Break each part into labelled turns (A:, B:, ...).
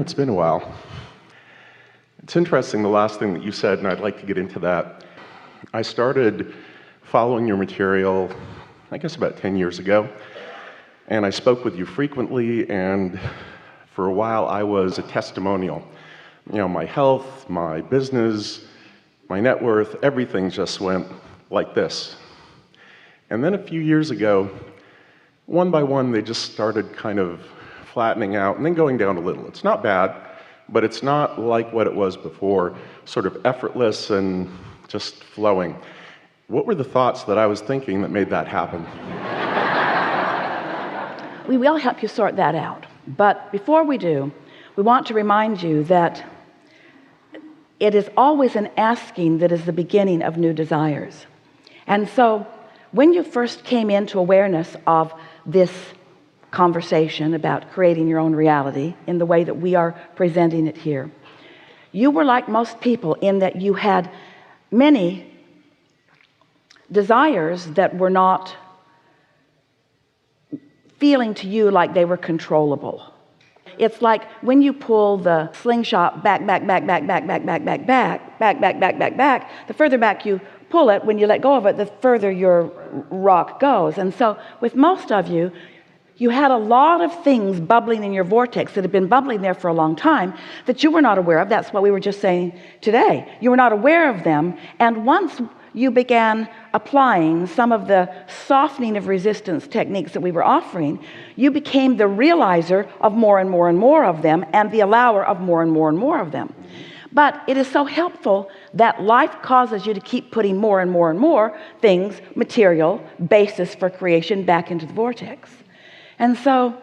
A: It's been a while. It's interesting, the last thing that you said, and I'd like to get into that. I started following your material, I guess about 10 years ago, and I spoke with you frequently, and for a while I was a testimonial. You know, my health, my business, my net worth, everything just went like this. And then a few years ago, one by one, they just started kind of flattening out and then going down a little. It's not bad, but it's not like what it was before, sort of effortless and just flowing. What were the thoughts that I was thinking that made that happen?
B: We will help you sort that out. But before we do, we want to remind you that it is always an asking that is the beginning of new desires. And so when you first came into awareness of this conversation about creating your own reality in the way that we are presenting it here, you were like most people in that you had many desires that were not feeling to you like they were controllable. It's like when you pull the slingshot back, the further back you pull it, when you let go of it, the further your rock goes. And so with most of you, you had a lot of things bubbling in your vortex that had been bubbling there for a long time that you were not aware of. That's what we were just saying today. You were not aware of them. And once you began applying some of the softening of resistance techniques that we were offering, you became the realizer of more and more and more of them and the allower of more and more and more of them. But it is so helpful that life causes you to keep putting more and more and more things, material, basis for creation back into the vortex. And so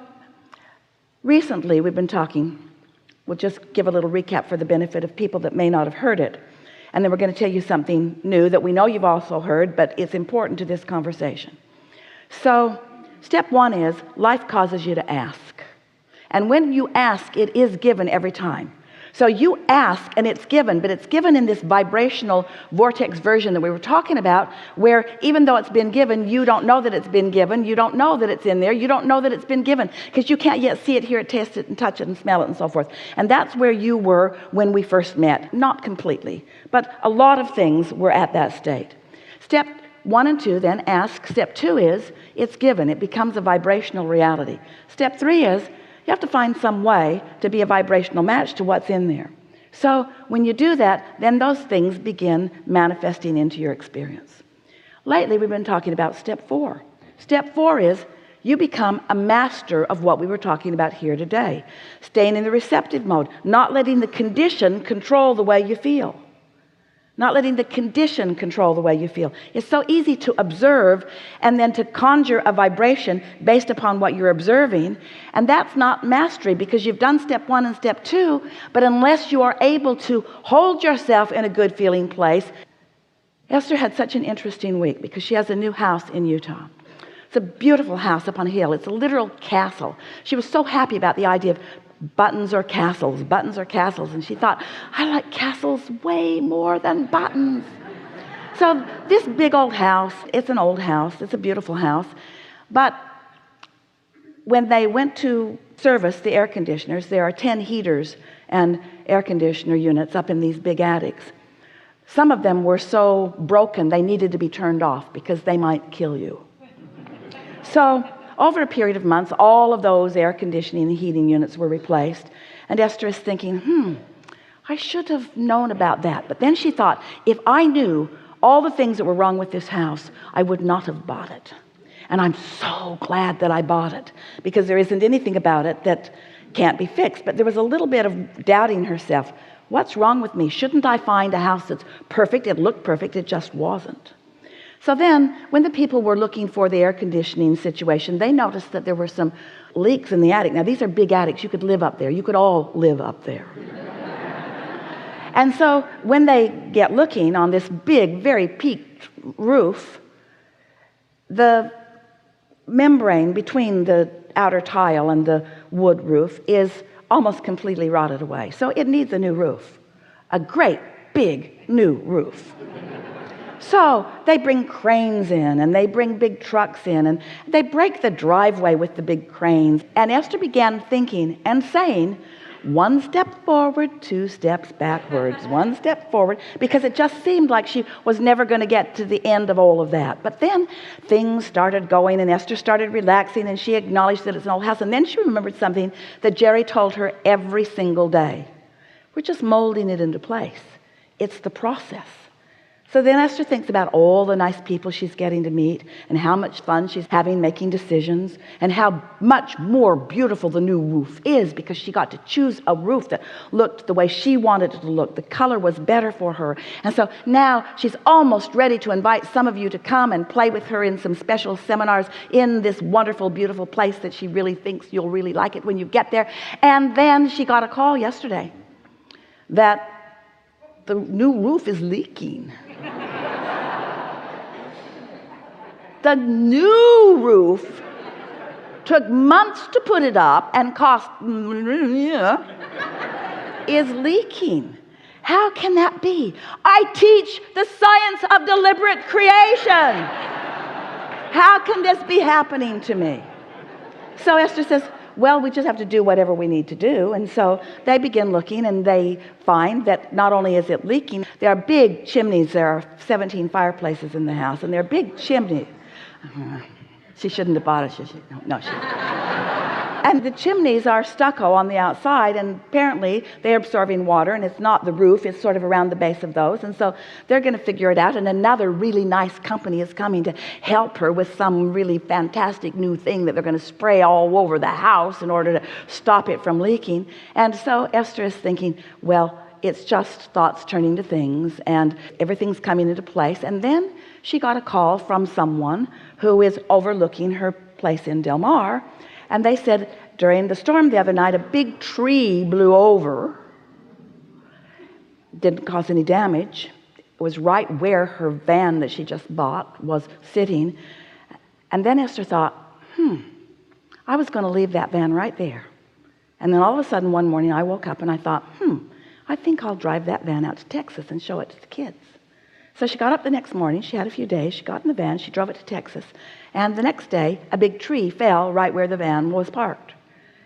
B: recently we've been talking, we'll just give a little recap for the benefit of people that may not have heard it. And then we're going to tell you something new that we know you've also heard, but it's important to this conversation. So step one is life causes you to ask. And when you ask, it is given every time. So you ask and it's given, but it's given in this vibrational vortex version that we were talking about, where even though it's been given, you don't know that it's been given. You don't know that it's in there. You don't know that it's been given because you can't yet see it, hear it, taste it, and touch it, and smell it, and so forth. And that's where you were when we first met. Not completely, but a lot of things were at that state. Step 1 and 2, then ask. Step 2 is it's given. It becomes a vibrational reality. Step 3 is you have to find some way to be a vibrational match to what's in there. So when you do that, then those things begin manifesting into your experience. Lately, we've been talking about step 4. Step 4 is you become a master of what we were talking about here today. Staying in the receptive mode, not letting the condition control the way you feel. Not letting the condition control the way you feel. It's so easy to observe and then to conjure a vibration based upon what you're observing. And that's not mastery because you've done step 1 and step 2, but unless you are able to hold yourself in a good feeling place. Esther had such an interesting week because she has a new house in Utah. It's a beautiful house up on a hill. It's a literal castle. She was so happy about the idea of buttons or castles. And she thought, I like castles way more than buttons. So this big old house, it's an old house, it's a beautiful house, but when they went to service the air conditioners, there are 10 heaters and air conditioner units up in these big attics. Some of them were so broken they needed to be turned off because they might kill you. So over a period of months, all of those air conditioning and heating units were replaced. And Esther is thinking, I should have known about that. But then she thought, if I knew all the things that were wrong with this house, I would not have bought it. And I'm so glad that I bought it because there isn't anything about it that can't be fixed. But there was a little bit of doubting herself. What's wrong with me? Shouldn't I find a house that's perfect? It looked perfect. It just wasn't. So then when the people were looking for the air conditioning situation, they noticed that there were some leaks in the attic. Now these are big attics. You could live up there. You could all live up there. And so when they get looking on this big, very peaked roof, the membrane between the outer tile and the wood roof is almost completely rotted away. So it needs a new roof, a great big new roof. So they bring cranes in and they bring big trucks in and they break the driveway with the big cranes. And Esther began thinking and saying, one step forward, two steps backwards, one step forward, because it just seemed like she was never going to get to the end of all of that. But then things started going, and Esther started relaxing, and she acknowledged that it's an old house. And then she remembered something that Jerry told her every single day. We're just molding it into place. It's the process. So then Esther thinks about all the nice people she's getting to meet and how much fun she's having making decisions and how much more beautiful the new roof is because she got to choose a roof that looked the way she wanted it to look. The color was better for her. And so now she's almost ready to invite some of you to come and play with her in some special seminars in this wonderful, beautiful place that she really thinks you'll really like it when you get there. And then she got a call yesterday that the new roof is leaking. The new roof took months to put it up and cost is leaking. How can that be? I teach the science of deliberate creation. How can this be happening to me? So Esther says, well, we just have to do whatever we need to do. And so they begin looking, and they find that not only is it leaking, there are big chimneys. There are 17 fireplaces in the house, and they're big chimneys. She shouldn't have bought it, should she? No, she didn't. And the chimneys are stucco on the outside, and apparently they're absorbing water, and it's not the roof, it's sort of around the base of those. And so they're going to figure it out, and another really nice company is coming to help her with some really fantastic new thing that they're going to spray all over the house in order to stop it from leaking. And so Esther is thinking, well, it's just thoughts turning to things, and everything's coming into place. And then she got a call from someone who is overlooking her place in Del Mar. And they said during the storm the other night, a big tree blew over. Didn't cause any damage. It was right where her van that she just bought was sitting. And then Esther thought, I was going to leave that van right there. And then all of a sudden one morning I woke up and I thought, I think I'll drive that van out to Texas and show it to the kids. So she got up the next morning. She had a few days. She got in the van. She drove it to Texas. And the next day, a big tree fell right where the van was parked.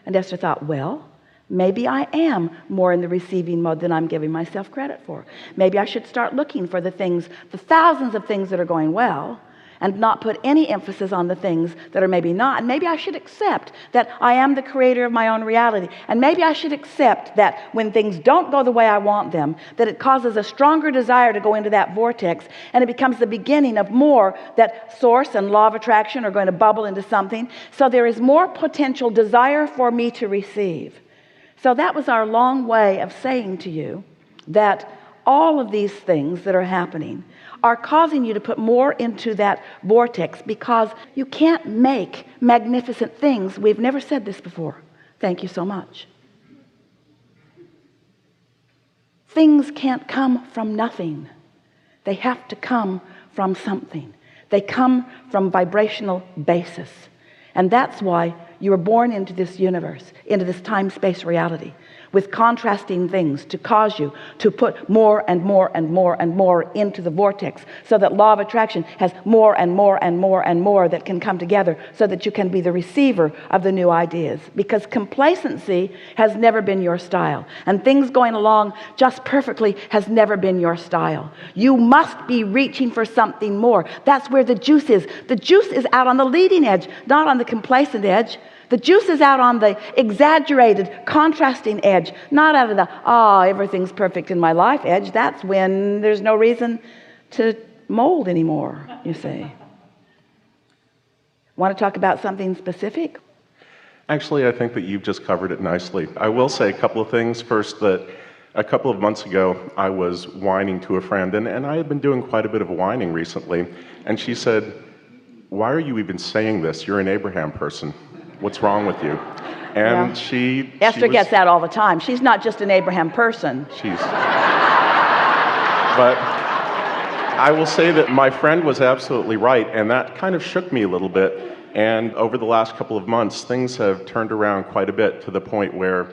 B: And Esther thought, well, maybe I am more in the receiving mode than I'm giving myself credit for. Maybe I should start looking for the things, the thousands of things that are going well, and not put any emphasis on the things that are maybe not. And maybe I should accept that I am the creator of my own reality. And maybe I should accept that when things don't go the way I want them, that it causes a stronger desire to go into that vortex, and it becomes the beginning of more that source and law of attraction are going to bubble into something. So there is more potential desire for me to receive. So that was our long way of saying to you that all of these things that are happening are causing you to put more into that vortex, because you can't make magnificent things. We've never said this before. Thank you so much. Things can't come from nothing. They have to come from something. They come from vibrational basis. And that's why you were born into this universe, into this time-space reality, with contrasting things to cause you to put more and more and more and more into the vortex, so that law of attraction has more and more and more and more that can come together, so that you can be the receiver of the new ideas. Because complacency has never been your style, and things going along just perfectly has never been your style. You must be reaching for something more. That's where the juice is. The juice is out on the leading edge, not on the complacent edge. The juice is out on the exaggerated, contrasting edge, not out of the, everything's perfect in my life edge. That's when there's no reason to mold anymore, you see. Want to talk about something specific?
A: Actually, I think that you've just covered it nicely. I will say a couple of things. First, that a couple of months ago, I was whining to a friend, and I had been doing quite a bit of whining recently, and she said, why are you even saying this? You're an Abraham person. What's wrong with you? And
B: Esther gets that all the time. She's not just an Abraham person.
A: But I will say that my friend was absolutely right, and that kind of shook me a little bit. And over the last couple of months, things have turned around quite a bit, to the point where